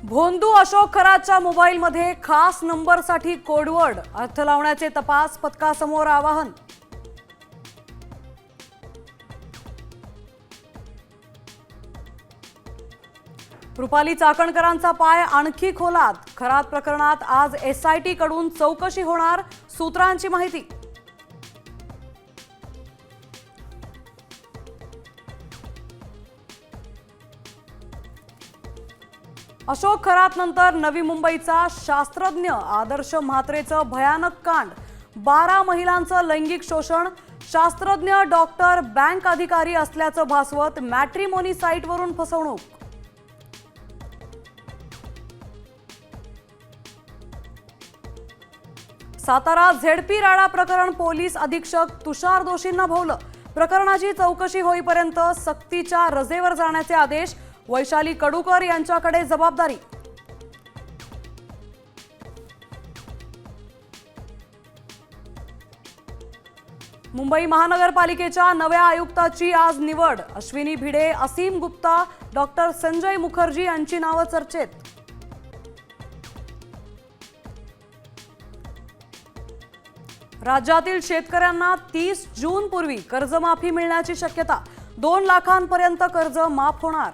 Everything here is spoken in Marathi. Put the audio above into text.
भोंदू अशोक खरातच्या मोबाईलमध्ये खास नंबरसाठी कोडवर्ड अर्थ लावण्याचे तपास पथकासमोर आवाहन। रुपाली चाकणकरांचा पाय आणखी खोलात, खरात प्रकरणात आज एसआयटी कडून चौकशी होणार, सूत्रांची माहिती। अशोक खरात नंतर नवी मुंबईचा शास्त्रज्ञ आदर्श म्हात्रेचं भयानक कांड, 12 महिलांचं लैंगिक शोषण, शास्त्रज्ञ डॉक्टर बँक अधिकारी असल्याचं भासवत मॅट्रिमोनी साइटवरून फसवणूक। सातारा झेडपी राडा प्रकरण पोलीस अधीक्षक तुषार दोशींना भोवलं, प्रकरणाची चौकशी होईपर्यंत सक्तीच्या रजेवर जाण्याचे आदेश, वैशाली कडूकर यांच्याकडे जबाबदारी। मुंबई महानगरपालिकेच्या नव्या आयुक्ताची आज निवड, अश्विनी भिडे, असीम गुप्ता, डॉक्टर संजय मुखर्जी यांची नावं चर्चेत। राज्यातील शेतकऱ्यांना 30 जून पूर्वी कर्जमाफी मिळण्याची शक्यता, 2 लाखांपर्यंत कर्ज माफ होणार।